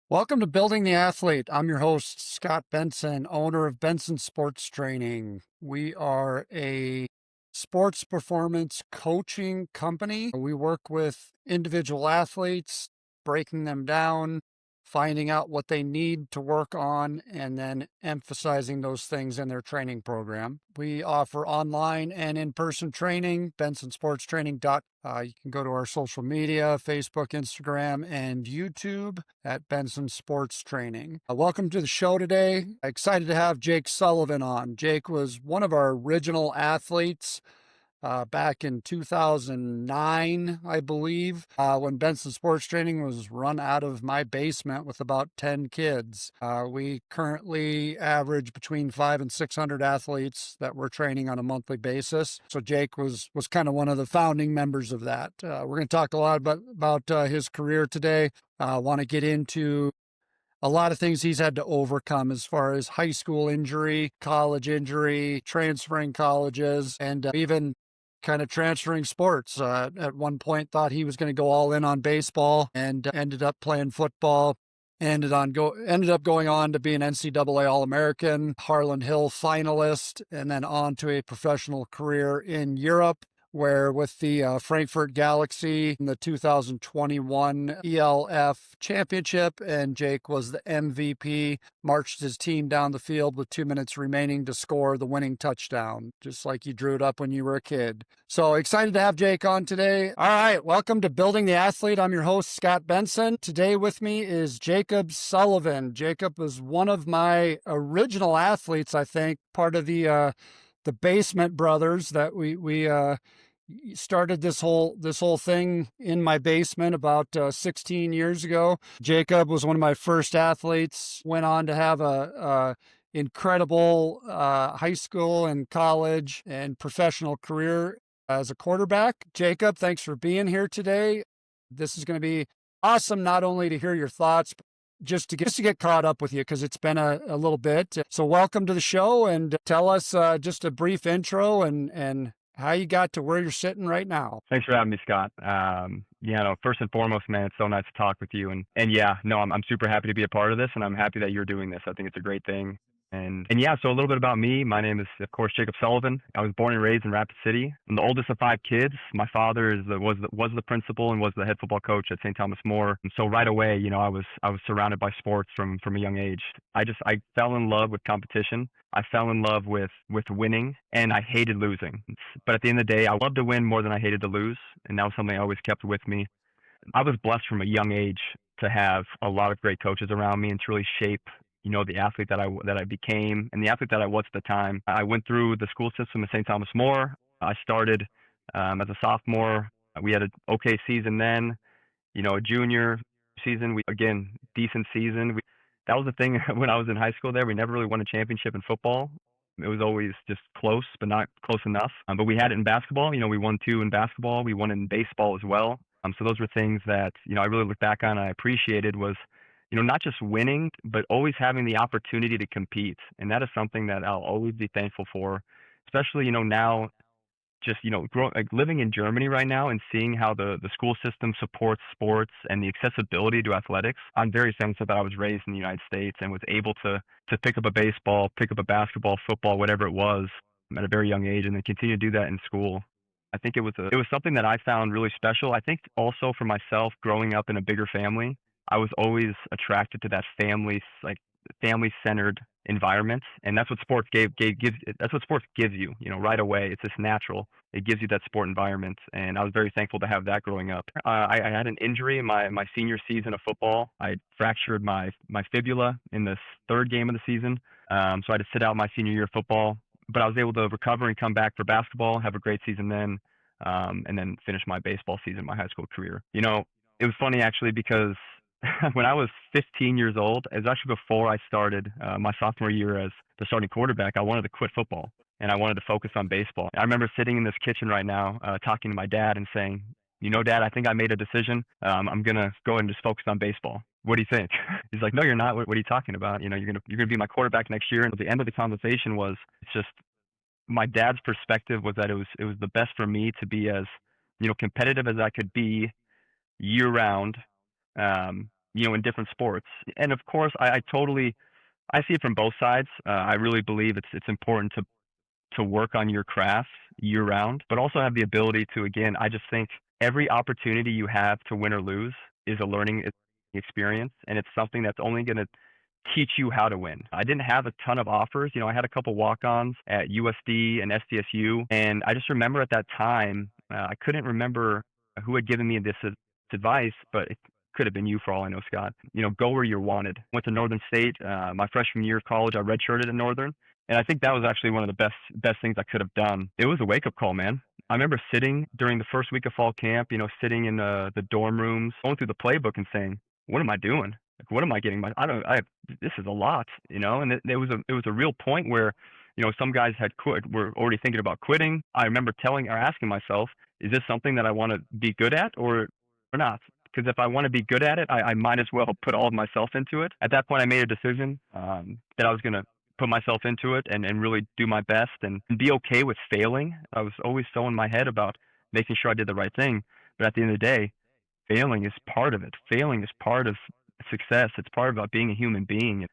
Welcome to Building the Athlete. I'm your host, Scott Benson, owner of Benson Sports Training. We are a sports performance coaching company. We work with individual athletes, breaking them down, finding out what they need to work on, and then emphasizing those things in their training program. We offer online and in-person training, bensonsportstraining.com. You can go to our social media, Facebook, Instagram, and YouTube at Benson Sports Training. Welcome to the show today. Excited to have Jakeb Sullivan on. Jake was one of our original athletes back in 2009, I believe, when Benson Sports Training was run out of my basement with about 10 kids. We currently average between 500 and 600 athletes that we're training on a monthly basis. So Jake was kind of one of the founding members of that. We're going to talk a lot about his career today. Want to get into a lot of things he's had to overcome as far as high school injury, college injury, transferring colleges, and even kind of transferring sports. At one point, thought he was going to go all in on baseball, and ended up playing football. Ended up going on to be an NCAA All-American, Harlan Hill finalist, and then on to a professional career in Europe, where with the Frankfurt Galaxy in the 2021 ELF Championship, and Jake was the MVP, marched his team down the field with 2 minutes remaining to score the winning touchdown, just like you drew it up when you were a kid. So excited to have Jake on today. All right, welcome to Building the Athlete. I'm your host, Scott Benson. Today with me is Jakeb Sullivan. Jakeb was one of my original athletes, I think, part of the Basement Brothers that we started this whole thing in my basement about 16 years ago. Jakeb was one of my first athletes, went on to have a incredible high school and college and professional career as a quarterback. Jakeb, thanks for being here today. This is going to be awesome, not only to hear your thoughts, but just to get caught up with you, because it's been a little bit. So welcome to the show, and tell us just a brief intro and how you got to where you're sitting right now. Thanks for having me, Scott. First and foremost, man, it's so nice to talk with you. And yeah, no, I'm super happy to be a part of this, and I'm happy that you're doing this. I think it's a great thing. And yeah, so a little bit about me. My name is, of course, Jakeb Sullivan. I was born and raised in Rapid City. I'm the oldest of 5 kids. My father was the principal and was the head football coach at St. Thomas More. And so right away, I was surrounded by sports from a young age. I fell in love with competition. I fell in love with winning, and I hated losing. But at the end of the day, I loved to win more than I hated to lose, and that was something I always kept with me. I was blessed from a young age to have a lot of great coaches around me and to really shape the athlete that I became and the athlete that I was at the time. I went through the school system at St. Thomas More. I started as a sophomore. We had an okay season then. A junior season, decent season. That was the thing when I was in high school there. We never really won a championship in football. It was always just close, but not close enough. But we had it in basketball. We won 2 in basketball. We won in baseball as well. So those were things that, I really look back on and I appreciated was, not just winning, but always having the opportunity to compete. And that is something that I'll always be thankful for, especially, now just, living in Germany right now and seeing how the school system supports sports and the accessibility to athletics. I'm very thankful that I was raised in the United States and was able to pick up a baseball, pick up a basketball, football, whatever it was at a very young age, and then continue to do that in school. I think it was something that I found really special. I think also for myself, growing up in a bigger family, I was always attracted to that family-centered environment, and that's what sports that's what sports gives you, right away. It's just natural. It gives you that sport environment, and I was very thankful to have that growing up. I had an injury in my senior season of football. I fractured my fibula in the 3rd game of the season, so I had to sit out my senior year of football. But I was able to recover and come back for basketball, have a great season then, and then finish my baseball season, my high school career. It was funny actually because when I was 15 years old, it was actually before I started my sophomore year as the starting quarterback, I wanted to quit football and I wanted to focus on baseball. I remember sitting in this kitchen right now, talking to my dad and saying, Dad, I think I made a decision. I'm going to go and just focus on baseball. What do you think? He's like, no, you're not. What are you talking about? You're going to be my quarterback next year. And at the end of the conversation was, it's just, my dad's perspective was that it was the best for me to be as, competitive as I could be year round, in different sports. And of course, I see it from both sides. I really believe it's important to work on your craft year round, but also have the ability to, again, I just think every opportunity you have to win or lose is a learning experience, and it's something that's only going to teach you how to win. I didn't have a ton of offers. I had a couple walk-ons at USD and SDSU, and I just remember at that time, I couldn't remember who had given me this advice, but it could have been you for all I know, Scott. Go where you're wanted. Went to Northern State my freshman year of college. I redshirted at Northern, and I think that was actually one of the best things I could have done. It was a wake-up call, man. I remember sitting during the first week of fall camp, sitting in the dorm rooms, going through the playbook and saying, "What am I doing? Like, what am I getting? This is a lot, And it was a real point where, some guys had quit, were already thinking about quitting. I remember telling or asking myself, is this something that I want to be good at or not? Because if I want to be good at it, I might as well put all of myself into it. At that point, I made a decision that I was going to put myself into it and really do my best and be okay with failing. I was always so in my head about making sure I did the right thing. But at the end of the day, failing is part of it. Failing is part of success. It's part about being a human being.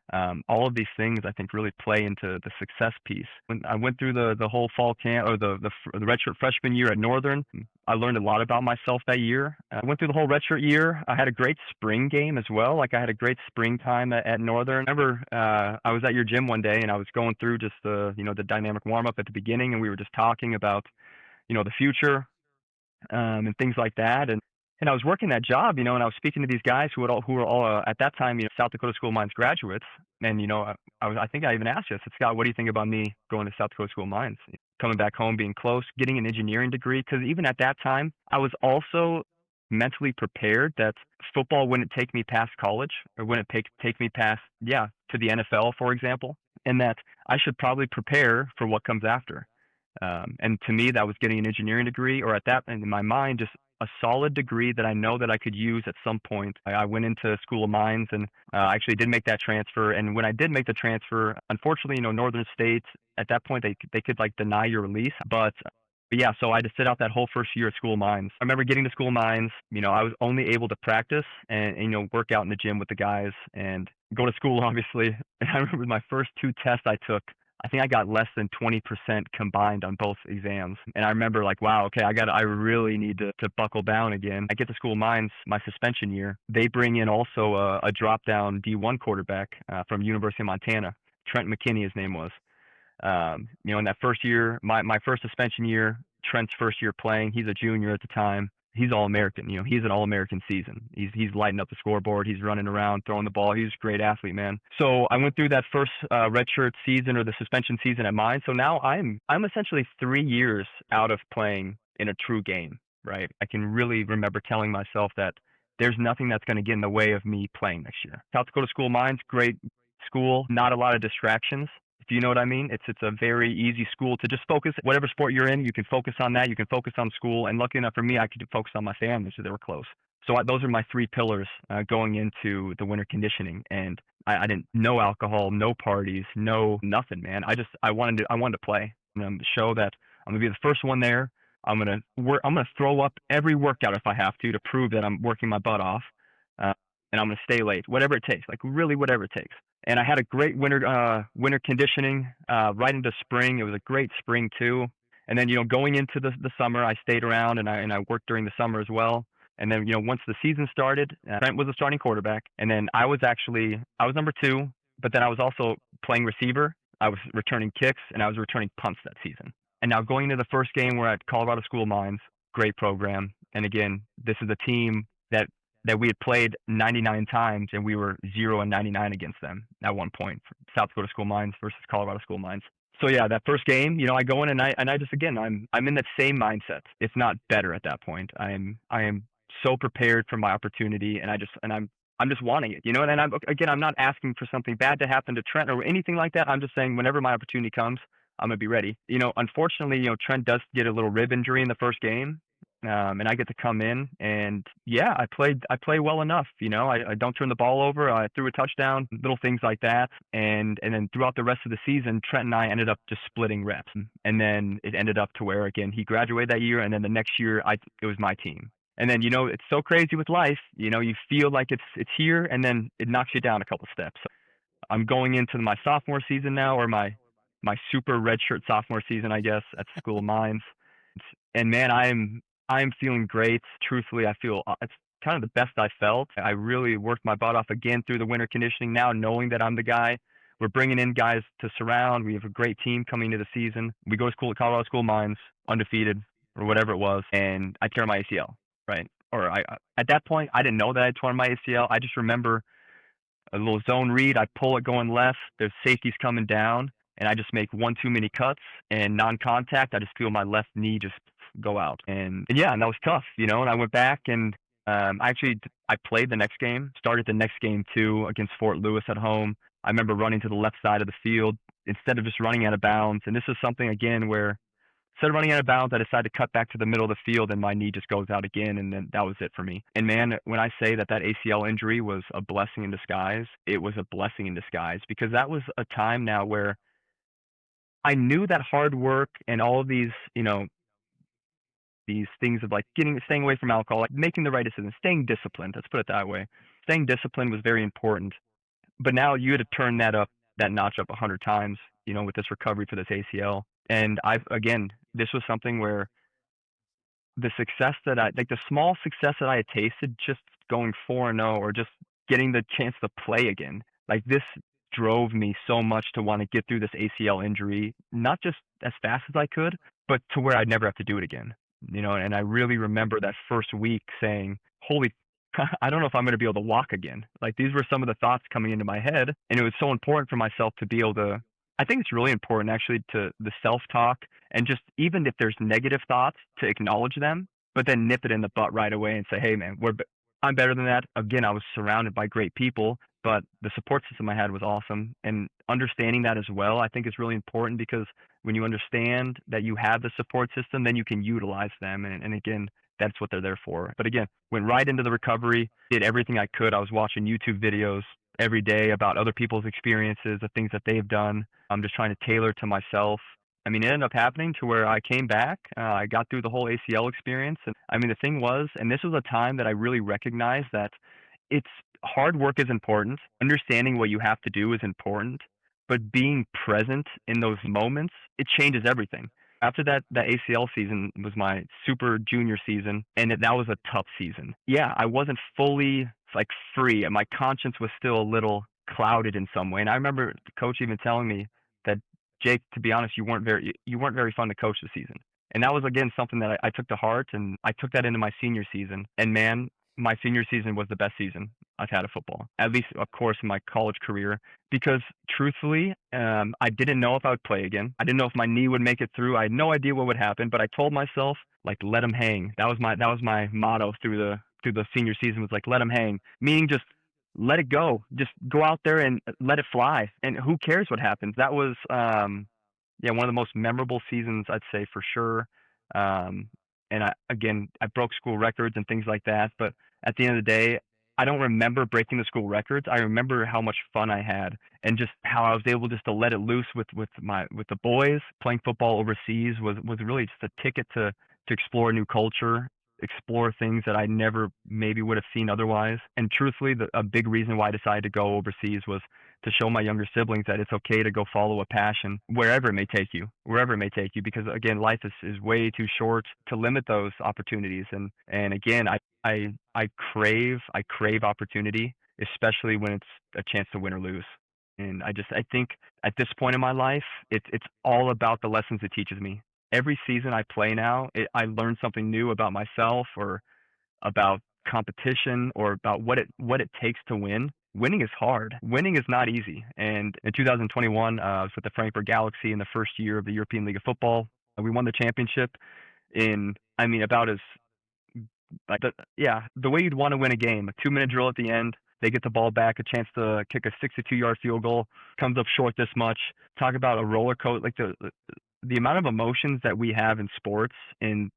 All of these things, I think, really play into the success piece. When I went through the whole fall camp or the redshirt freshman year at Northern, I learned a lot about myself that year. I went through the whole redshirt year. I had a great spring game as well. Like I had a great spring time at Northern. I remember I was at your gym one day and I was going through just the dynamic warm up at the beginning, and we were just talking about the future and things like that. And I was working that job, and I was speaking to these guys who were all at that time, South Dakota School of Mines graduates. And I think I even asked you, I said, Scott, what do you think about me going to South Dakota School of Mines, coming back home, being close, getting an engineering degree? Because even at that time, I was also mentally prepared that football wouldn't take me past college or wouldn't take me past, to the NFL, for example, and that I should probably prepare for what comes after. And to me, that was getting an engineering degree, or at that, in my mind, just a solid degree that I know that I could use at some point. I went into School of Mines and I actually did make that transfer. And when I did make the transfer, unfortunately, Northern States, at that point, they could like deny your release. But yeah, so I had to sit out that whole first year at School of Mines. I remember getting to School of Mines, I was only able to practice and work out in the gym with the guys and go to school, obviously. And I remember my first two tests I took, I think I got less than 20% combined on both exams. And I remember like, wow, okay, I really need to buckle down again. I get to School of Mines my suspension year. They bring in also a drop down D1 quarterback from University of Montana. Trent McKinney, his name was. In that first year, my first suspension year, Trent's first year playing, he's a junior at the time. He's All-American. He's an All-American season. He's lighting up the scoreboard. He's running around, throwing the ball. He's a great athlete, man. So I went through that first redshirt season or the suspension season at mine. So now I'm essentially 3 years out of playing in a true game, right? I can really remember telling myself that there's nothing that's going to get in the way of me playing next year. South Dakota School of Mines, great school, not a lot of distractions. Do you know what I mean? It's a very easy school to just focus. Whatever sport you're in, you can focus on that. You can focus on school. And lucky enough for me, I could focus on my family, so they were close. So those are my 3 pillars going into the winter conditioning. And I didn't, no alcohol, no parties, no nothing, man. I wanted to play. To show that I'm gonna be the first one there. I'm gonna throw up every workout if I have to prove that I'm working my butt off. And I'm gonna stay late, whatever it takes. Like really, whatever it takes. And I had a great winter conditioning right into spring. It was a great spring too. And then going into the summer, I stayed around and I worked during the summer as well. And then once the season started, Trent was the starting quarterback, and then I was number 2, but then I was also playing receiver. I was returning kicks and I was returning punts that season. And now going into the first game, we're at Colorado School of Mines, great program. And again, this is a team that we had played 99 times and we were 0-99 against them at one point. South Dakota School of Mines versus Colorado School of Mines. So yeah, that first game, I go in and I just, again, I'm in that same mindset. It's not better at that point. I am so prepared for my opportunity, and I'm just wanting it, and I'm not asking for something bad to happen to Trent or anything like that. I'm just saying whenever my opportunity comes, I'm gonna be ready. Unfortunately, Trent does get a little rib injury in the first game. And I get to come in, and yeah, I play well enough. I don't turn the ball over. I threw a touchdown, little things like that. And then throughout the rest of the season, Trent and I ended up just splitting reps. And then it ended up to where, again, he graduated that year, and then the next year, it was my team. And then, it's so crazy with life, you feel like it's here and then it knocks you down a couple steps. I'm going into my sophomore season now, or my super redshirt sophomore season, I guess, at the School of Mines. And man, I'm feeling great. Truthfully, I feel it's kind of the best I felt. I really worked my butt off again through the winter conditioning. Now knowing that I'm the guy, we're bringing in guys to surround. We have a great team coming into the season. We go to school at Colorado School of Mines, undefeated or whatever it was, and I tear my ACL. Right, or at that point I didn't know that I torn my ACL. I just remember a little zone read. I pull it going left. There's safeties coming down, and I just make one too many cuts and non-contact. I just feel my left knee just go out, and yeah, and that was tough, And I went back and I played the next game. Started the next game too against Fort Lewis at home. I remember running to the left side of the field instead of just running out of bounds. And this is something again where instead of running out of bounds, I decided to cut back to the middle of the field, and my knee just goes out again, and then that was it for me. And man, when I say that ACL injury was a blessing in disguise, it was a blessing in disguise, because that was a time now where I knew that hard work and all of these, these things of like staying away from alcohol, like making the right decisions, staying disciplined. Let's put it that way. Staying disciplined was very important. But now you had to turn that notch up 100 times, with this recovery for this ACL. And this was something where the success that the small success that I had tasted just going 4-0 or just getting the chance to play again, like this drove me so much to want to get through this ACL injury, not just as fast as I could, but to where I'd never have to do it again. And I really remember that first week saying, holy, I don't know if I'm going to be able to walk again. Like these were some of the thoughts coming into my head. And it was so important for myself to be able to, I think it's really important actually to the self-talk, and just even if there's negative thoughts, to acknowledge them, but then nip it in the butt right away and say, hey man, I'm better than that. Again, I was surrounded by great people, but the support system I had was awesome. And understanding that as well, I think is really important, because when you understand that you have the support system, then you can utilize them. And again, that's what they're there for. But again, went right into the recovery, did everything I could. I was watching YouTube videos every day about other people's experiences, the things that they've done. I'm just trying to tailor to myself. I mean, it ended up happening to where I came back. I got through the whole ACL experience. And I mean, the thing was, and this was a time that I really recognized that it's hard work is important. Understanding what you have to do is important, but being present in those moments, it changes everything. After that ACL season was my super junior season, and that was a tough season. Yeah, I wasn't fully like free, and my conscience was still a little clouded in some way. And I remember the coach even telling me that, Jake, to be honest, you weren't very fun to coach this season. And that was again something that I took to heart, and I took that into my senior season. And man, my senior season was the best season I've had of football, at least of course in my college career, because truthfully, I didn't know if I would play again. I didn't know if my knee would make it through. I had no idea what would happen, but I told myself, like, let them hang. That was my motto through the senior season, was like, let them hang, meaning just let it go. Just go out there and let it fly. And who cares what happens? That was yeah, one of the most memorable seasons, I'd say, for sure. Um, and I broke school records and things like that. But at the end of the day, I don't remember breaking the school records. I remember how much fun I had, and just how I was able just to let it loose with the boys. Playing football overseas was really just a ticket to explore a new culture, explore things that I never maybe would have seen otherwise. And truthfully, a big reason why I decided to go overseas was to show my younger siblings that it's okay to go follow a passion wherever it may take you, because again, life is way too short to limit those opportunities. And again, I crave opportunity, especially when it's a chance to win or lose. And I think at this point in my life, it's all about the lessons it teaches me. Every season I play now, I learn something new about myself, or about competition, or about what it takes to win. Winning is hard. Winning is not easy. And in 2021, I was with the Frankfurt Galaxy in the first year of the European League of Football. We won the championship in, I mean, about as like the way you'd want to win a game. A 2-minute drill at the end. They get the ball back, a chance to kick a 62-yard field goal, comes up short this much. Talk about a roller coaster, like the amount of emotions that we have in sports in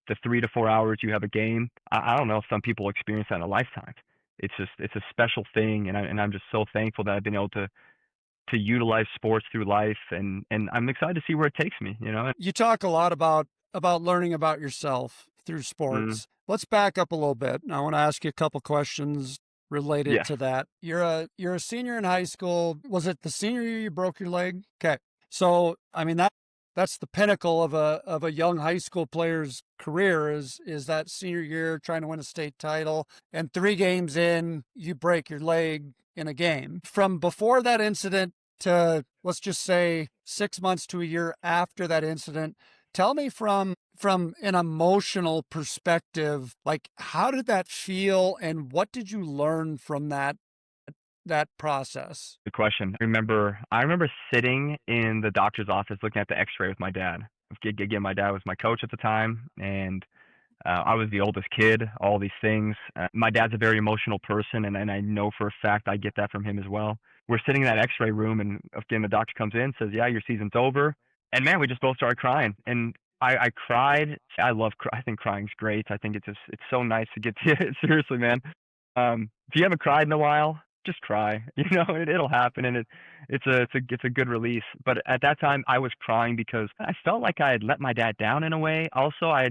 the 3 to 4 hours you have a game. I don't know if some people experience that in a lifetime. It's a special thing, and I'm just so thankful that I've been able to utilize sports through life, and I'm excited to see where it takes me. You talk a lot about learning about yourself through Mm, sports. Let's back up a little bit. I want to ask you a couple questions related yes. to that. You're a senior in high school. Was it the senior year you broke your leg? Okay. So, I mean that's the pinnacle of a young high school player's career is that senior year trying to win a state title, and 3 games in you break your leg in a game. From before that incident to, let's just say, 6 months to a year after that incident, tell me from an emotional perspective, like, how did that feel and what did you learn from that process? Good question. I remember sitting in the doctor's office looking at the X-ray with my dad. Again, my dad was my coach at the time, and I was the oldest kid. All these things. My dad's a very emotional person, and I know for a fact I get that from him as well. We're sitting in that X-ray room, and again, the doctor comes in, says, "Yeah, your season's over," and man, we just both started crying, and I cried. I think crying's great. I think it's so nice to get to seriously, man. If you haven't cried in a while, just cry. It'll happen, and it's a good release. But at that time, I was crying because I felt like I had let my dad down in a way. Also, I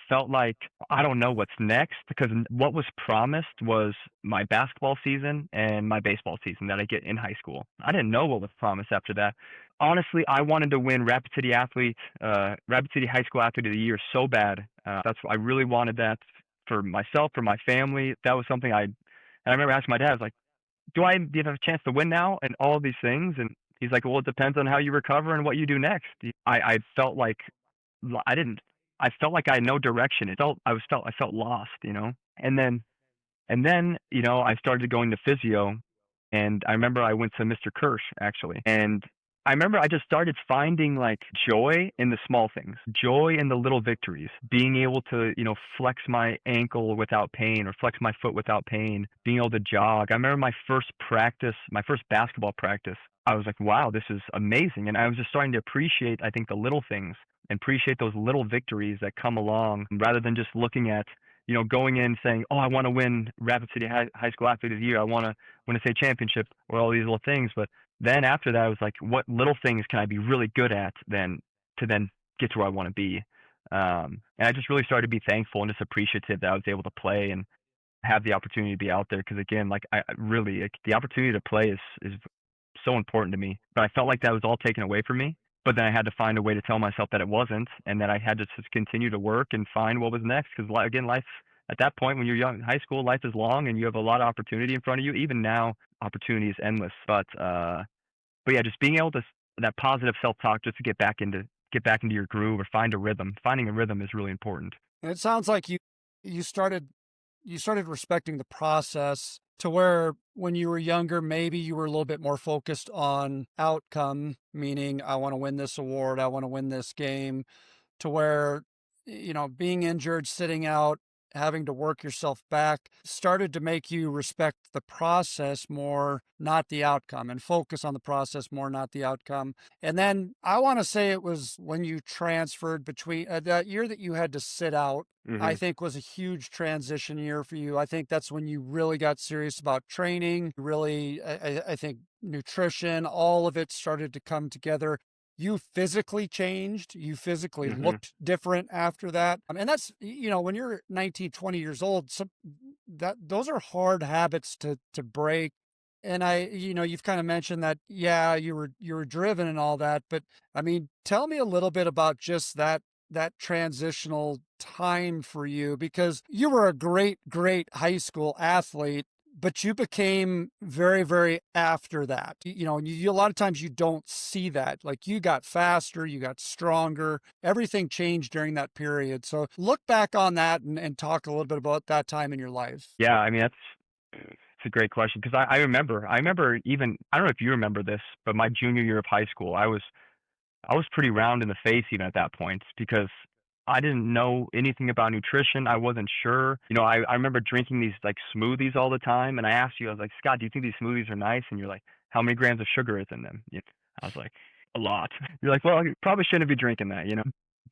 felt like I don't know what's next because what was promised was my basketball season and my baseball season that I get in high school. I didn't know what was promised after that. Honestly, I wanted to win Rapid City High School Athlete of the Year so bad. I really wanted that for myself, for my family. That was something and I remember asking my dad, I was like, do I have a chance to win now and all these things? And he's like, well, it depends on how you recover and what you do next. I felt like I didn't, I felt like I had no direction. I felt lost, and then I started going to physio, and I remember I went to Mr. Kirsch actually, and I remember I just started finding like joy in the small things, joy in the little victories, being able to, flex my ankle without pain or flex my foot without pain, being able to jog. I remember my first basketball practice. I was like, wow, this is amazing. And I was just starting to appreciate, I think, the little things and appreciate those little victories that come along rather than just looking at going in saying, "Oh, I want to win Rapid City High School Athlete of the Year. I want to win a state championship," or all these little things. But then after that, I was like, "What little things can I be really good at then get to where I want to be?" And I just really started to be thankful and just appreciative that I was able to play and have the opportunity to be out there. Because again, like I really like, the opportunity to play is so important to me. But I felt like that was all taken away from me. But then I had to find a way to tell myself that it wasn't, and that I had to just continue to work and find what was next. Because again, life at that point when you're young, in high school, life is long, and you have a lot of opportunity in front of you. Even now, opportunity is endless. But yeah, just being able to that positive self talk just to get back into your groove or find a rhythm. Finding a rhythm is really important. And it sounds like you started respecting the process to where when you were younger, maybe you were a little bit more focused on outcome, meaning I want to win this award, I want to win this game, to where, being injured, sitting out, having to work yourself back started to make you respect the process more, not the outcome, and focus on the process more, not the outcome. And then I want to say it was when you transferred between that year that you had to sit out. I Mhm. think was a huge transition year for you. I think that's when you really got serious about training, really, I think nutrition, all of it started to come together. You physically changed, you physically Mhm. looked different after that. And that's, when you're 19, 20 years old, that those are hard habits to break. And you've kind of mentioned that, yeah, you were driven and all that, but I mean, tell me a little bit about just that transitional time for you, because you were a great high school athlete, but you became very, very after that. And a lot of times you don't see that. Like, you got faster, you got stronger, everything changed during that period. So look back on that and talk a little bit about that time in your life. Yeah, I mean it's a great question because I remember even I don't know if you remember this, but my junior year of high school, I was pretty round in the face even at that point because I didn't know anything about nutrition. I wasn't sure. I remember drinking these like smoothies all the time, and I asked you, I was like, Scott, do you think these smoothies are nice? And you're like, how many grams of sugar is in them? I was like, a lot. You're like, well, you probably shouldn't be drinking that.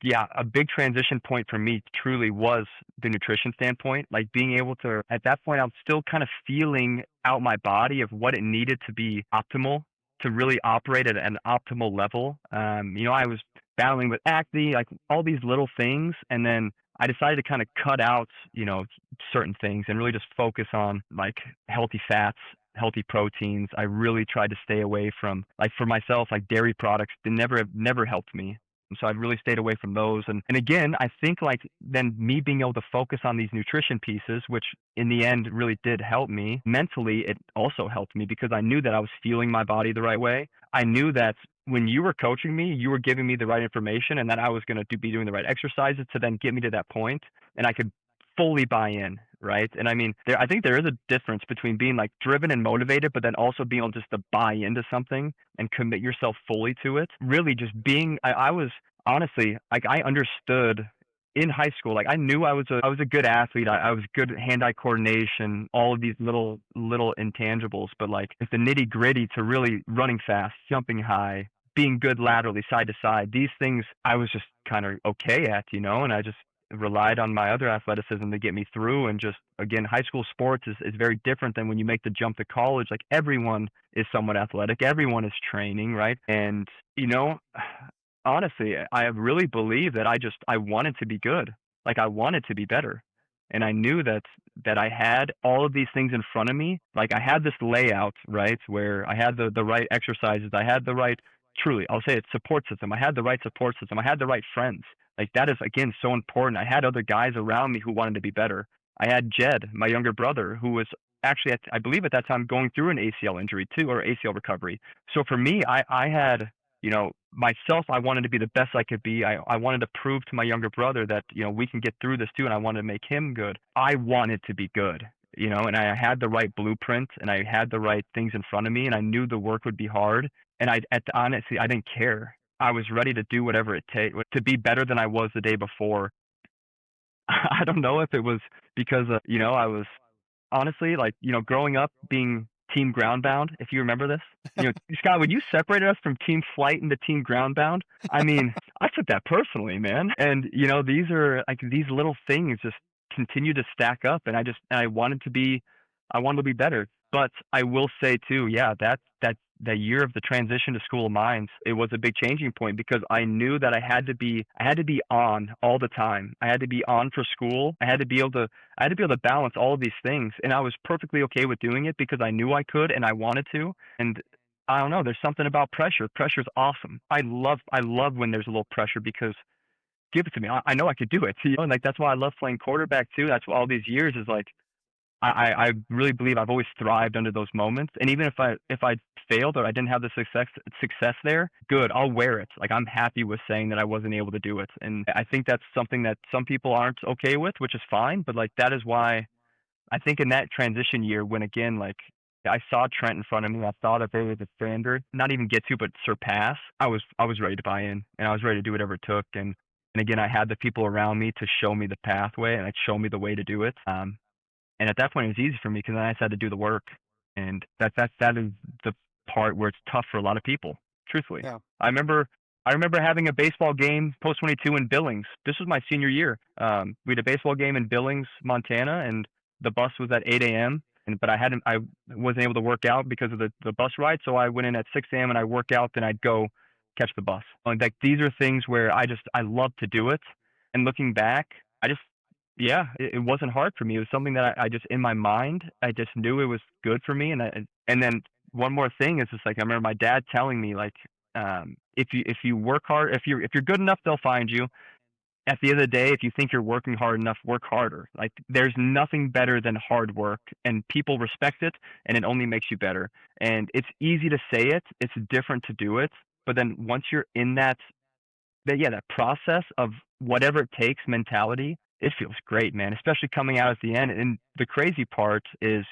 Yeah, a big transition point for me truly was the nutrition standpoint. Like being able to, at that point, I'm still kind of feeling out my body of what it needed to be optimal to really operate at an optimal level. I was battling with acne, like all these little things. And then I decided to kind of cut out, certain things and really just focus on like healthy fats, healthy proteins. I really tried to stay away from, like, for myself, like dairy products. They never helped me. And so I've really stayed away from those. And again, I think like then me being able to focus on these nutrition pieces, which in the end really did help me mentally, it also helped me because I knew that I was fueling my body the right way. I knew that when you were coaching me, you were giving me the right information and that I was going to be doing the right exercises to then get me to that point and I could fully buy in, right? And I mean, I think there is a difference between being like driven and motivated, but then also being able just to buy into something and commit yourself fully to it. Really just being, I was honestly, like, I understood in high school, like I knew I was a good athlete. I was good hand-eye coordination, all of these little intangibles, but like if the nitty-gritty to really running fast, jumping high, being good laterally side to side, these things I was just kind of okay at, and I just relied on my other athleticism to get me through. And just again, high school sports is very different than when you make the jump to college. Like everyone is somewhat athletic, everyone is training, right? And you know, honestly, I really believe that I wanted to be good. Like I wanted to be better. And I knew that I had all of these things in front of me. Like I had this layout, right, where I had the right exercises, I had the right, truly, I'll say it, support system. I had the right support system. I had the right friends. Like that is again so important. I had other guys around me who wanted to be better. I had Jed, my younger brother, who was actually I believe at that time going through an ACL injury too, or ACL recovery. So for me, I had, myself, I wanted to be the best I could be. I wanted to prove to my younger brother that, we can get through this too, and I wanted to make him good. I wanted to be good, and I had the right blueprint and I had the right things in front of me, and I knew the work would be hard. And honestly, I didn't care. I was ready to do whatever it takes to be better than I was the day before. I don't know if it was because, I was honestly, like, growing up being team groundbound, if you remember this, Scott, when you separated us from team flight into team groundbound, I mean, I took that personally, man. And, these are like these little things just continue to stack up. And I wanted to be better. But I will say too, yeah, that year of the transition to School of Mines, it was a big changing point because I knew that I had to be on all the time. I had to be on for school. I had to be able to balance all of these things, and I was perfectly okay with doing it because I knew I could and I wanted to. And I don't know, there's something about pressure. Pressure's awesome. I love when there's a little pressure because give it to me. I know I could do it. And like that's why I love playing quarterback too. That's what all these years is like. I really believe I've always thrived under those moments. And even if I failed or I didn't have the success there, good, I'll wear it. Like I'm happy with saying that I wasn't able to do it. And I think that's something that some people aren't okay with, which is fine. But like that is why I think in that transition year when again like I saw Trent in front of me, I saw that they were the standard, not even get to, but surpass. I was ready to buy in and I was ready to do whatever it took. And again, I had the people around me to show me the pathway and like show me the way to do it. And at that point, it was easy for me because then I just had to do the work, and that is the part where it's tough for a lot of people. Truthfully, Yeah. I remember I remember having a baseball game post 22 in Billings. This was my senior year. We had a baseball game in Billings, Montana, and the bus was at 8 a.m. But I wasn't able to work out because of the bus ride. So I went in at 6 a.m. and I work out, then I'd go catch the bus. And like these are things where I love to do it. And looking back, I just yeah, it wasn't hard for me. It was something that I just in my mind, I just knew it was good for me. And then one more thing is just like I remember my dad telling me like, if you work hard, if you're good enough, they'll find you. At the end of the day, if you think you're working hard enough, work harder. Like there's nothing better than hard work, and people respect it, and it only makes you better. And it's easy to say it, it's different to do it. But then once you're in that process of whatever it takes mentality, it feels great, man, especially coming out at the end. And the crazy part is,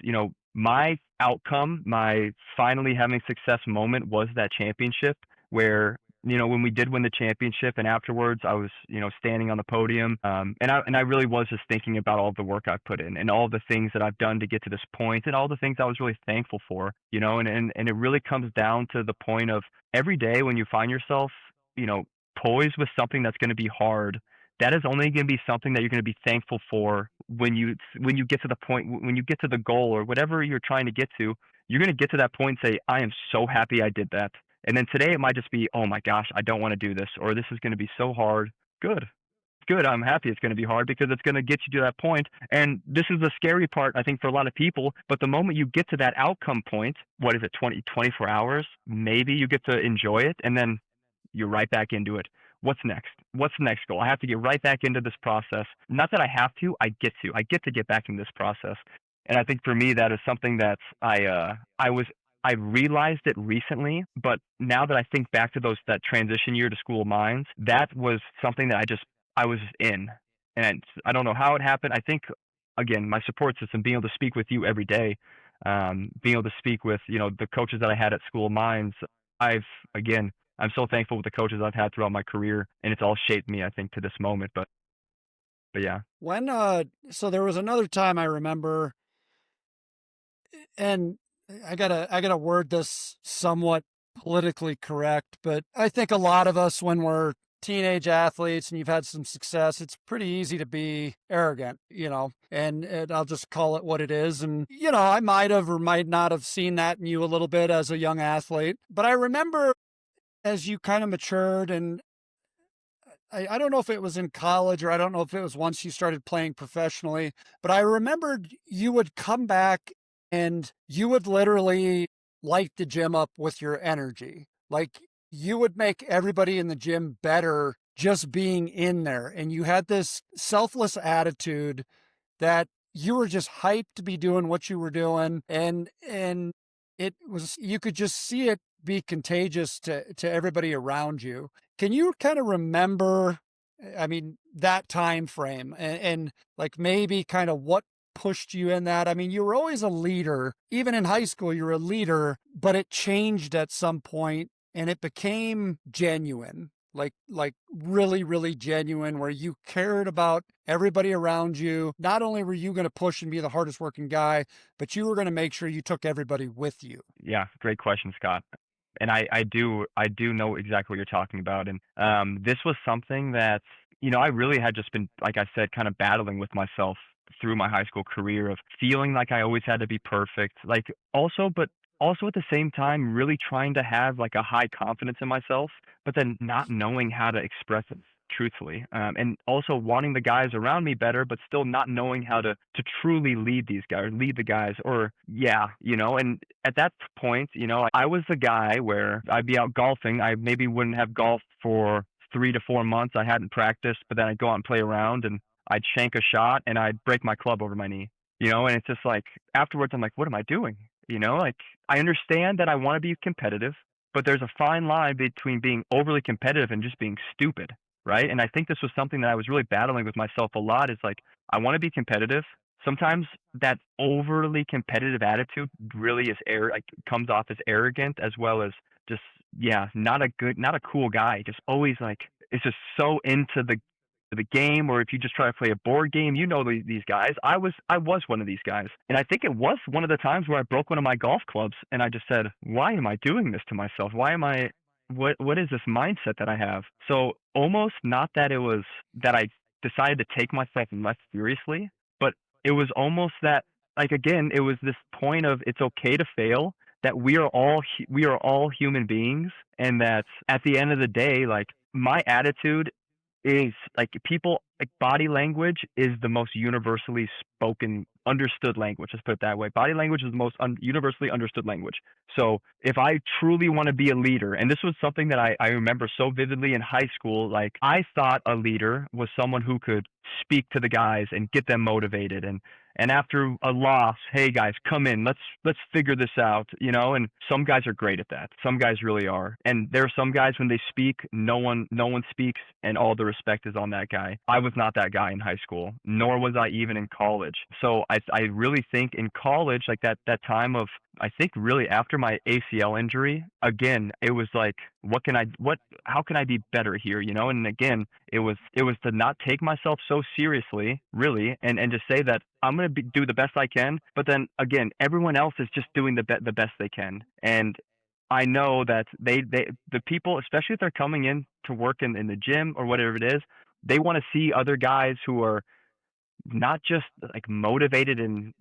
my outcome, my finally having success moment was that championship where, when we did win the championship and afterwards I was, standing on the podium. And I really was just thinking about all the work I put in and all the things that I've done to get to this point and all the things I was really thankful for, and it really comes down to the point of every day when you find yourself, you know, poised with something that's going to be hard, that is only going to be something that you're going to be thankful for when you get to the point, when you get to the goal or whatever you're trying to get to. You're going to get to that point and say, I am so happy I did that. And then today it might just be, oh my gosh, I don't want to do this, or this is going to be so hard. Good. good. I'm happy it's going to be hard because it's going to get you to that point. And this is the scary part, I think, for a lot of people. But the moment you get to that outcome point, what is it, 24 hours? Maybe you get to enjoy it, and then you're right back into it. What's next? What's the next goal? I have to get right back into this process. Not that I have to, I get to. I get to get back in this process. And I think for me, that is something that I realized it recently, but now that I think back to that transition year to School of Mines, that was something that I was in, and I don't know how it happened. I think again, my support system, being able to speak with you every day, being able to speak with the coaches that I had at School of Mines. I've again, I'm so thankful with the coaches I've had throughout my career, and it's all shaped me, I think, to this moment. But yeah, When so there was another time I remember, and I gotta word this somewhat politically correct, but I think a lot of us, when we're teenage athletes and you've had some success, it's pretty easy to be arrogant, and I'll just call it what it is. And, I might have or might not have seen that in you a little bit as a young athlete, but I remember as you kind of matured, and I don't know if it was in college or I don't know if it was once you started playing professionally, but I remembered you would come back and you would literally light the gym up with your energy. Like, you would make everybody in the gym better just being in there. And you had this selfless attitude that you were just hyped to be doing what you were doing. And it was, you could just see it be contagious to everybody around you. Can you kind of remember, I mean, that time frame, and like maybe kind of what pushed you in that? I mean, you were always a leader. Even in high school, you were a leader, but it changed at some point and it became genuine. Like really, really genuine, where you cared about everybody around you. Not only were you going to push and be the hardest working guy, but you were going to make sure you took everybody with you. yeah, great question, Scott. And I do know exactly what you're talking about. And this was something that I really had just been, like I said, kind of battling with myself through my high school career, of feeling like I always had to be perfect, like also at the same time really trying to have like a high confidence in myself, but then not knowing how to express it truthfully, and also wanting the guys around me better, but still not knowing how to truly lead these guys, lead the guys, or yeah, and at that point, I was the guy where I'd be out golfing. I maybe wouldn't have golfed for 3 to 4 months. I hadn't practiced, but then I'd go out and play around, and I'd shank a shot and I'd break my club over my knee. And it's just like afterwards, I'm like, what am I doing? Like, I understand that I want to be competitive, but there's a fine line between being overly competitive and just being stupid, right? And I think this was something that I was really battling with myself a lot. Is like, I want to be competitive. Sometimes that overly competitive attitude really is like comes off as arrogant, as well as just, yeah, not a cool guy. Just always like, it's just so into the game. Or if you just try to play a board game, these guys. I was one of these guys, and I think it was one of the times where I broke one of my golf clubs, and I just said, why am I doing this to myself? Why am I what is this mindset that I have? So almost not that it was that I decided to take myself less seriously, but it was almost that, like, again, it was this point of, it's okay to fail, that we are all human beings, and that at the end of the day, like, my attitude is like, people, like, body language is the most universally spoken, understood language. Let's put it that way. Body language is the most universally understood language. So if I truly want to be a leader, and this was something that I remember so vividly in high school, like, I thought a leader was someone who could speak to the guys and get them motivated, and after a loss, hey guys, come in, let's figure this out, and some guys are great at that. Some guys really are. And there are some guys, when they speak, no one speaks, and all the respect is on that guy. I was not that guy in high school, nor was I even in college. So I really think in college, like, that time of, I think really after my ACL injury, again, it was like, how can I be better here, And again, it was to not take myself so seriously, really, and just say that I'm going to do the best I can, but then again, everyone else is just doing the best they can. And I know that the people, especially if they're coming in to work in the gym or whatever it is, they want to see other guys who are not just like motivated and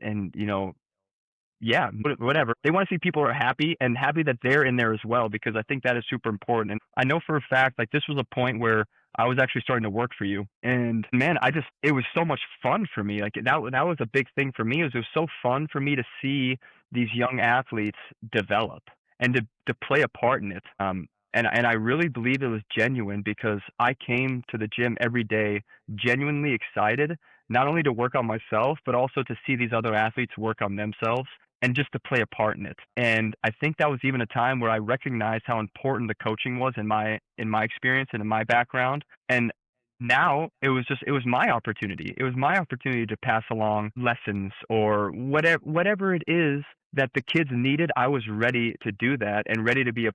yeah, whatever. They want to see people who are happy, and happy that they're in there as well, because I think that is super important. And I know for a fact, like, this was a point where I was actually starting to work for you. And man, it was so much fun for me. Like that was a big thing for me. It was so fun for me to see these young athletes develop and to play a part in it. And I really believe it was genuine because I came to the gym every day genuinely excited, not only to work on myself, but also to see these other athletes work on themselves and just to play a part in it. And I think that was even a time where I recognized how important the coaching was in my experience and in my background. And now it was my opportunity. It was my opportunity to pass along lessons or whatever it is that the kids needed. I was ready to do that and ready to be a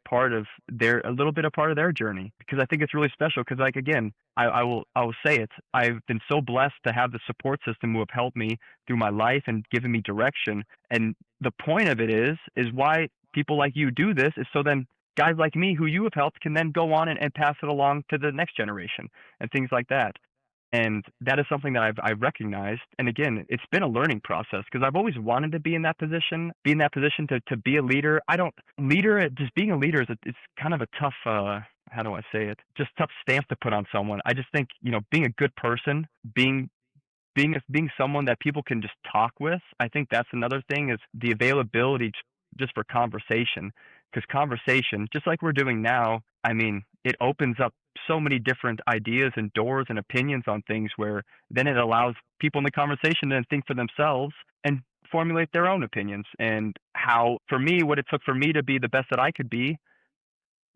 little bit a part of their journey, because I think it's really special. Because like again, I will say it. I've been so blessed to have the support system who have helped me through my life and given me direction. And the point of it is why people like you do this, is so then guys like me who you have helped can then go on and pass it along to the next generation and things like that. And that is something that I've recognized. And again, it's been a learning process because I've always wanted to be in that position to be a leader. I don't leader just being a leader it's kind of a tough how do I say it? Just tough stamp to put on someone. I just think, being a good person, being someone that people can just talk with. I think that's another thing, is the availability just for conversation. Because conversation, just like we're doing now, I mean, it opens up so many different ideas and doors and opinions on things, where then it allows people in the conversation to think for themselves and formulate their own opinions. And how, for me, what it took for me to be the best that I could be,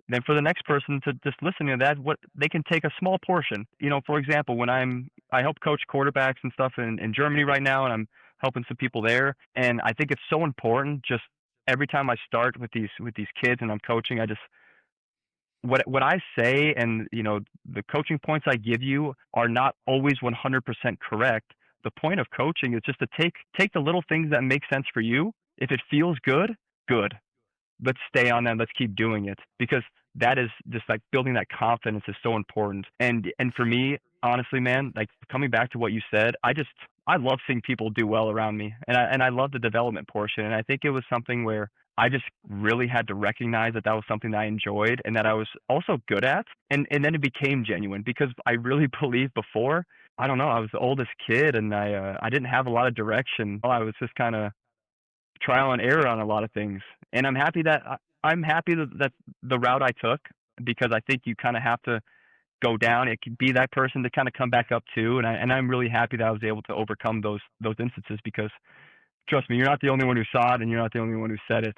then for the next person to just listen to that, what they can take a small portion. For example, I help coach quarterbacks and stuff in Germany right now, and I'm helping some people there. And I think it's so important. Just every time I start with these kids and I'm coaching, I just what I say, and the coaching points I give you are not always 100% correct. The point of coaching is just to take the little things that make sense for you. If it feels good, good, let's stay on that. Let's keep doing it, because that is just like building that confidence is so important. And for me, honestly, man, like coming back to what you said, I love seeing people do well around me, and I love the development portion. And I think it was something where I just really had to recognize that that was something that I enjoyed and that I was also good at. And then it became genuine, because I really believed before, I don't know, I was the oldest kid, and I didn't have a lot of direction. I was just kind of trial and error on a lot of things. And I'm happy that the route I took, because I think you kind of have to go down. It could be that person to kind of come back up too. And I'm really happy that I was able to overcome those instances, because trust me, you're not the only one who saw it, and you're not the only one who said it.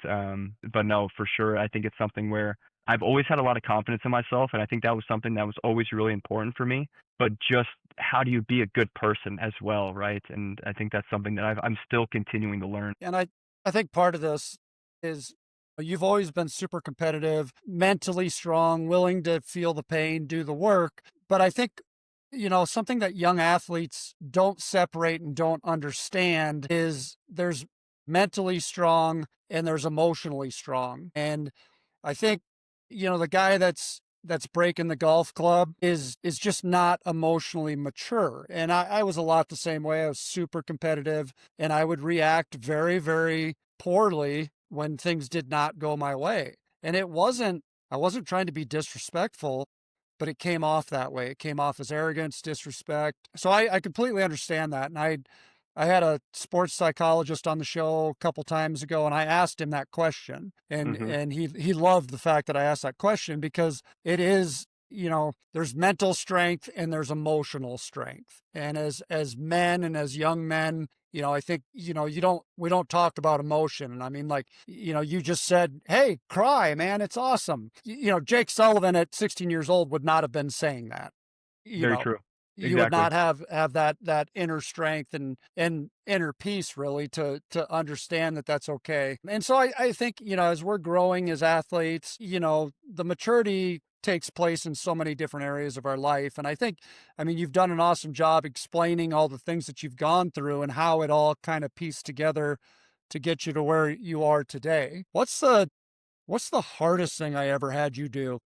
But no, for sure, I think it's something where I've always had a lot of confidence in myself, and I think that was something that was always really important for me. But just how do you be a good person as well, right? And I think that's something that I'm still continuing to learn. And I think part of this is you've always been super competitive, mentally strong, willing to feel the pain, do the work. But I think, something that young athletes don't separate and don't understand is there's mentally strong and there's emotionally strong. And I think, the guy that's breaking the golf club is just not emotionally mature. And I was a lot the same way. I was super competitive, and I would react very, very poorly when things did not go my way. And I wasn't trying to be disrespectful, but it came off that way. It came off as arrogance, disrespect. So I completely understand that. And I had a sports psychologist on the show a couple times ago, and I asked him that question, and Hmm. he loved the fact that I asked that question, because it is, there's mental strength and there's emotional strength. And as men and as young men, I think, we don't talk about emotion. And I mean, like, you just said, hey, cry, man, it's awesome. Jake Sullivan at 16 years old would not have been saying that. You Very know, true. you would Exactly. not have that inner strength and inner peace, really, to understand that that's okay. And so I think, as we're growing as athletes, the maturity takes place in so many different areas of our life. And I mean, you've done an awesome job explaining all the things that you've gone through and how it all kind of pieced together to get you to where you are today. What's the hardest thing I ever had you do?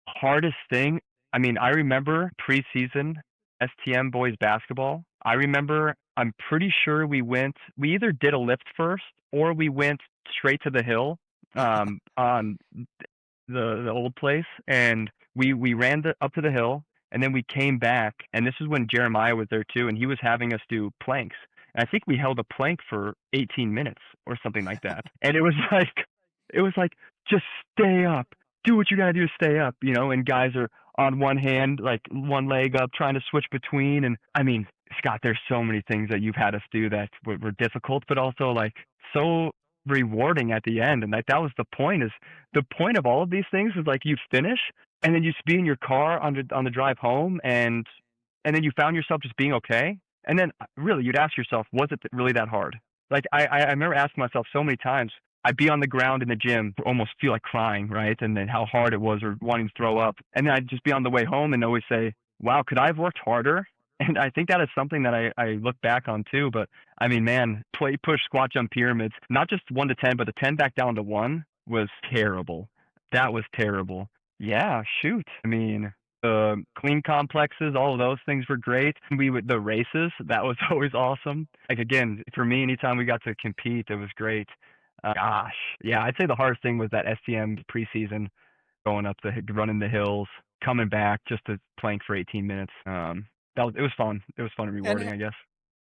Hardest thing, I mean, I remember preseason STM boys basketball. I remember, I'm pretty sure we either did a lift first or we went straight to the hill on the old place, and we ran up to the hill, And then we came back, and this is when Jeremiah was there too, and he was having us do planks. And I think we held a plank for 18 minutes or something like that. And it was like, just stay up, do what you gotta do to stay up, you know. And guys are on one hand, like one leg up, trying to switch between. And I mean, Scott, there's so many things that you've had us do that were difficult, but also like so rewarding at the end. And like that was the point of all of these things is like you finish and then you just be in your car on the drive home, and then you found yourself just being okay. And then really you'd ask yourself, was it really that hard? Like I remember asking myself so many times, I'd be on the ground in the gym, almost feel like crying, right? And then how hard it was or wanting to throw up. And then I'd just be on the way home and always say, wow, could I have worked harder? And I think that is something that I look back on too. But I mean, man, play, push, squat, jump pyramids, not just 1 to 10, but the 10 back down to 1 was terrible. That was terrible. Yeah, shoot. I mean, the clean complexes, all of those things were great. We would the races, that was always awesome. Like again, for me, anytime we got to compete, it was great. Gosh, yeah, I'd say the hardest thing was that STM preseason, going up running the hills, coming back just to plank for 18 minutes. It was fun. It was fun and And rewarding, I guess.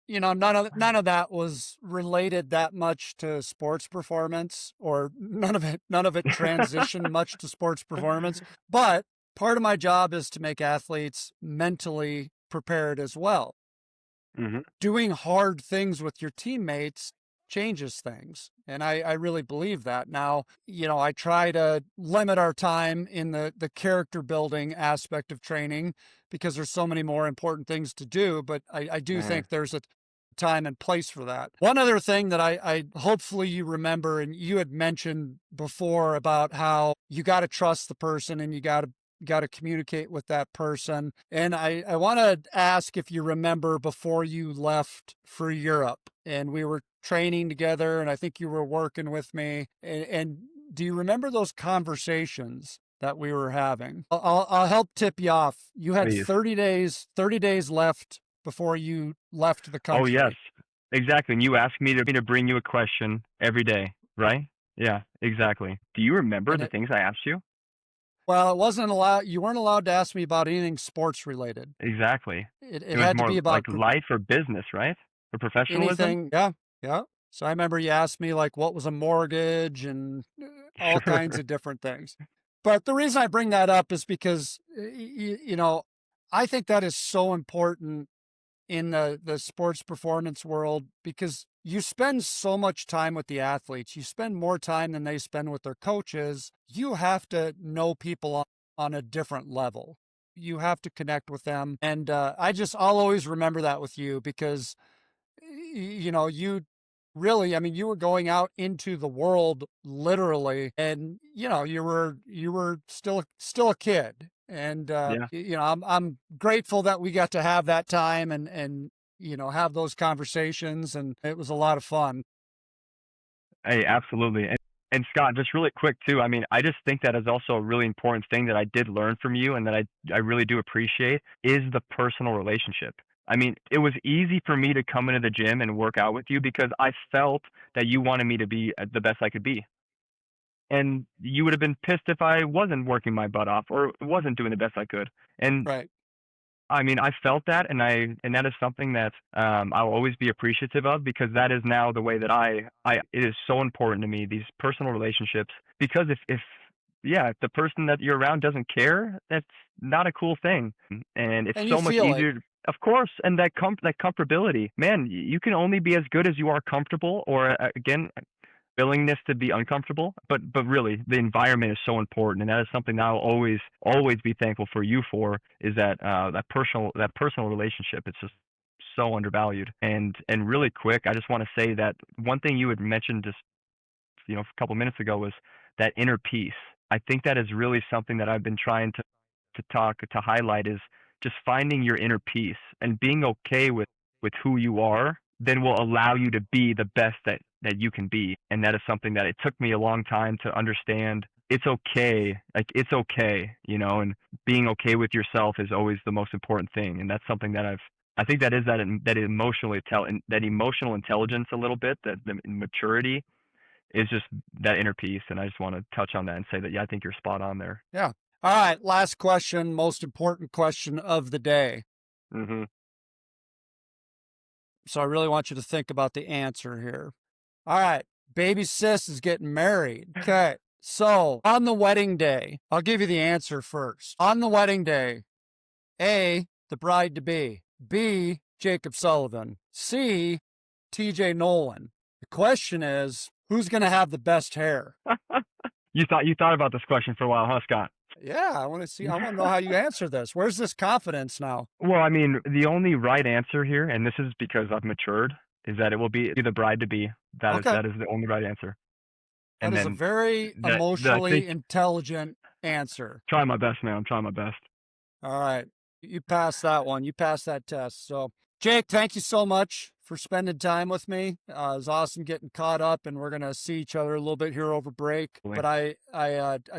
you know, none of that was related that much to sports performance, or none of it transitioned much to sports performance. But part of my job is to make athletes mentally prepared as well. Hmm. Doing hard things with your teammates changes things. And I really believe that. Now, you know, I try to limit our time in the character building aspect of training because there's so many more important things to do. But I do Hmm. think there's a time and place for that. One other thing that I hopefully you remember, and you had mentioned before about how you got to trust the person and you got to communicate with that person. And I want to ask if you remember before you left for Europe and we were training together and I think you were working with me. And do you remember those conversations that we were having? I'll help tip you off. You had Please. 30 days left before you left the Oh yes, country. exactly. And you asked me to bring you a question every day, right? Yeah, exactly. Do you remember And the it, things I asked you? well, it wasn't allowed, you weren't allowed to ask me about anything sports related. Exactly. It It was had to more be like about life or business, right? Or professionalism? anything. Yeah. Yeah. So I remember you asked me like what was a mortgage and all kinds Sure. of different things. But the reason I bring that up is because, you know, I think that is so important in the sports performance world because you spend so much time with the athletes. You spend more time than they spend with their coaches. You have to know people on a different level. You have to connect with them. And I'll always remember that with you because you know, you really, I mean, you were going out into the world literally, and you know, you were still a kid, and Yeah. you know, I'm grateful that we got to have that time and you know have those conversations, and it was a lot of fun. Hey, absolutely. And Scott, just really quick too. I mean, I just think that is also a really important thing that I did learn from you, and that I really do appreciate is the personal relationship. I mean, it was easy for me to come into the gym and work out with you because I felt that you wanted me to be the best I could be. And you would have been pissed if I wasn't working my butt off or wasn't doing the best I could. And Right. I mean, I felt that, and that is something that I'll always be appreciative of because that is now the way that I it is so important to me, these personal relationships. Because if yeah, if the person that you're around doesn't care, that's not a cool thing, and it's And you so much feel it. easier. Of course, and that comfortability, man, you can only be as good as you are comfortable, or again, willingness to be uncomfortable. But really, the environment is so important, and that is something that I'll always be thankful for you for. Is that personal relationship? It's just so undervalued. And really quick, I just want to say that one thing you had mentioned just a couple minutes ago was that inner peace. I think that is really something that I've been trying to highlight is just finding your inner peace and being okay with who you are, then will allow you to be the best that you can be. And that is something that it took me a long time to understand. It's okay, like it's okay, and being okay with yourself is always the most important thing. And that's something that I think that is that emotional intelligence a little bit, that the maturity is just that inner peace. And I just want to touch on that and say that, yeah, I think you're spot on there. Yeah. All right, last question, most important question of the day. Mhm. So I really want you to think about the answer here. All right, baby sis is getting married. Okay. So on the wedding day, I'll give you the answer first. On the wedding day, A, the bride to be, B, Jakeb Sullivan, C, TJ Nolan. The question is, who's going to have the best hair? You thought about this question for a while, huh, Scott? Yeah, I want to see. I want to know how you answer this. Where's this confidence now? Well, I mean, the only right answer here, and this is because I've matured, is that it will be the bride to be. That is Okay. that is the only right answer. That And is a then very the I think emotionally intelligent answer. trying my best, man. I'm trying my best. All right. You passed that one. You passed that test. So, Jake, thank you so much for spending time with me. It was awesome getting caught up, and we're going to see each other a little bit here over break. But I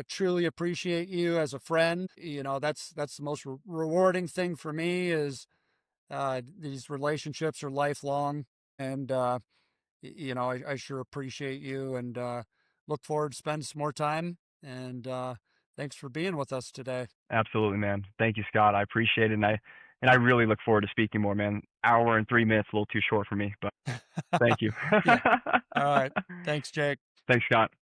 truly appreciate you as a friend. You know, that's the most rewarding thing for me is these relationships are lifelong. And, you know, I sure appreciate you and look forward to spending some more time. And thanks for being with us today. Absolutely, man. Thank you, Scott. I appreciate it, and I really look forward to speaking more, man. Hour and 3 minutes, a little too short for me, but thank you. Yeah. All right. Thanks, Jake. Thanks, Scott.